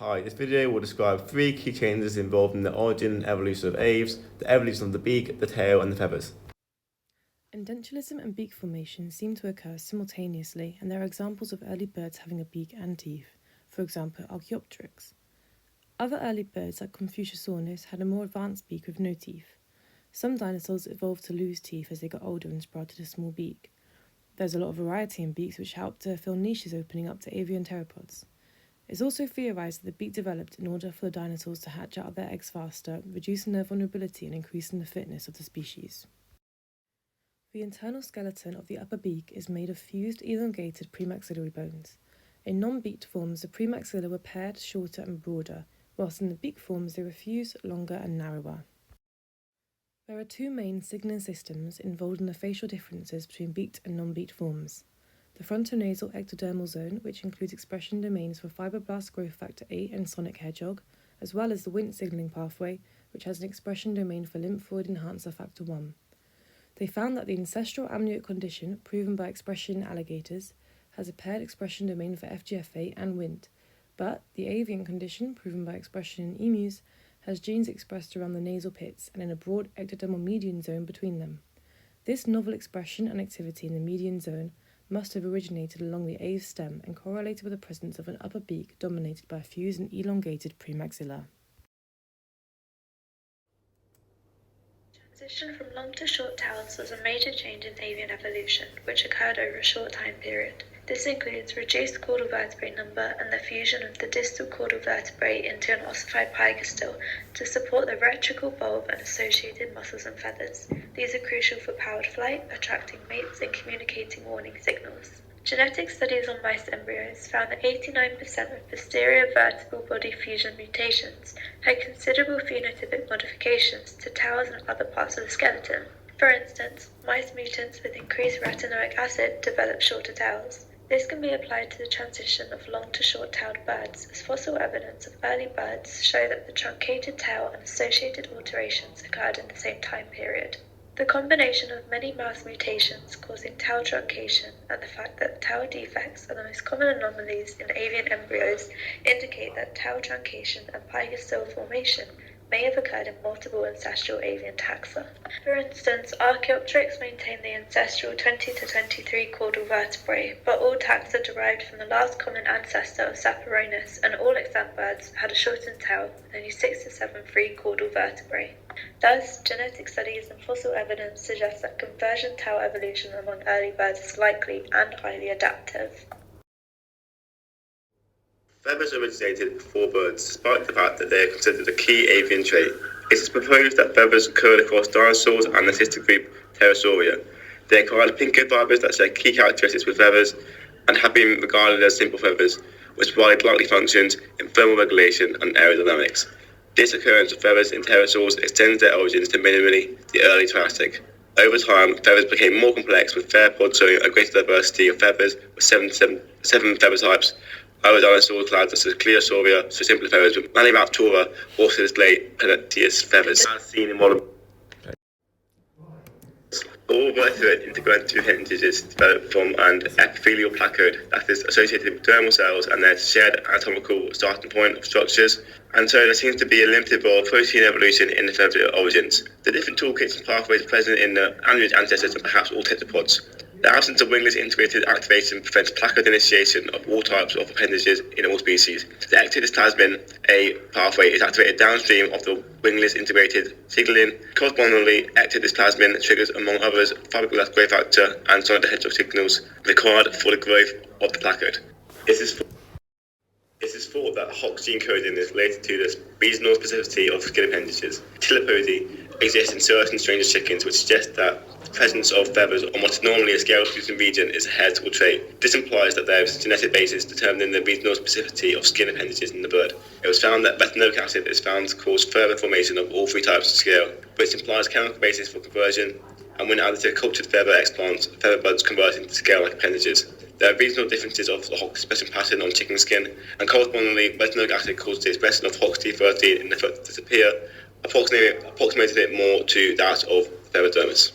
Hi, this video will describe 3 key changes involved in the origin and evolution of aves, the evolution of the beak, the tail, and the feathers. Edentulation and beak formation seem to occur simultaneously, and there are examples of early birds having a beak and teeth, for example Archaeopteryx. Other early birds like Confuciusornis had a more advanced beak with no teeth. Some dinosaurs evolved to lose teeth as they got older and sprouted a small beak. There's a lot of variety in beaks which help to fill niches opening up to avian pteropods. It's also theorized that the beak developed in order for the dinosaurs to hatch out their eggs faster, reducing their vulnerability and increasing the fitness of the species. The internal skeleton of the upper beak is made of fused, elongated premaxillary bones. In non-beaked forms, the premaxilla were paired, shorter and broader, whilst in the beak forms they were fused, longer and narrower. There are 2 main signaling systems involved in the facial differences between beaked and non-beaked forms. The frontonasal ectodermal zone, which includes expression domains for fibroblast growth factor 8 and sonic hedgehog, as well as the Wnt signaling pathway, which has an expression domain for lymphoid enhancer factor 1. They found that the ancestral amniotic condition, proven by expression in alligators, has a paired expression domain for FGF8 and Wnt, but the avian condition, proven by expression in emus, has genes expressed around the nasal pits and in a broad ectodermal median zone between them. This novel expression and activity in the median zone must have originated along the Aves stem and correlated with the presence of an upper beak dominated by a fused and elongated premaxilla. Transition from long to short tails was a major change in avian evolution, which occurred over a short time period. This includes reduced caudal vertebrae number and the fusion of the distal caudal vertebrae into an ossified pygostyle to support the retrical bulb and associated muscles and feathers. These are crucial for powered flight, attracting mates, and communicating warning signals. Genetic studies on mice embryos found that 89% of posterior vertebral body fusion mutations had considerable phenotypic modifications to tails and other parts of the skeleton. For instance, mice mutants with increased retinoic acid develop shorter tails. This can be applied to the transition of long to short-tailed birds, as fossil evidence of early birds show that the truncated tail and associated alterations occurred in the same time period. The combination of many mouse mutations causing tail truncation and the fact that tail defects are the most common anomalies in avian embryos indicate that tail truncation and pygostyle formation may have occurred in multiple ancestral avian taxa. For instance, Archaeopteryx maintained the ancestral 20 to 23 caudal vertebrae, but all taxa derived from the last common ancestor of Saporonis, and all extant birds had a shortened tail with only 6 to 7 free caudal vertebrae. Thus, genetic studies and fossil evidence suggest that convergent tail evolution among early birds is likely and highly adaptive. Feathers originated before birds, despite the fact that they are considered a key avian trait. It is proposed that feathers occurred across dinosaurs and the sister group Pterosauria. They acquired pinker fibers that share key characteristics with feathers and have been regarded as simple feathers, which provide likely functions in thermal regulation and aerodynamics. This occurrence of feathers in pterosaurs extends their origins to minimally the early Triassic. Over time, feathers became more complex, with theropods showing a greater diversity of feathers with 7 feather types. Other dinosaurs, such as Coelurosauria, so simpler feathers, but Maniraptora also display pernicious feathers, as seen in modern. All vertebrate integrate 2 appendages developed from an epithelial placode that is associated with dermal cells and their shared anatomical starting point of structures, and so there seems to be a limited role of protein evolution in the feathered origins. The different toolkits and pathways present in the amniotic ancestors and perhaps all tetrapods. The absence of wingless integrated activation prevents placode initiation of all types of appendages in all species. The ectodystasmin A pathway is activated downstream of the wingless integrated signaling. Correspondingly, ectodystasmin triggers, among others, fibroblast growth factor and sonic hedgehog signals required for the growth of the placode. It is thought that Hox gene coding is related to the regional specificity of skin appendages. Tilapody exists in certain strains of chickens, which suggests that the presence of feathers on what is normally a scale-producing region is a heritable trait. This implies that there is a genetic basis determining the regional specificity of skin appendages in the bird. It was found that retinoic acid is found to cause further formation of all 3 types of scale, which implies a chemical basis for conversion, and when added to cultured feather explants, feather buds convert into scale-like appendages. There are regional differences of the Hox expression pattern on chicken skin, and correspondingly, retinoic acid causes the expression of Hox T13 in the foot to disappear, approximating it more to that of the feather dermis.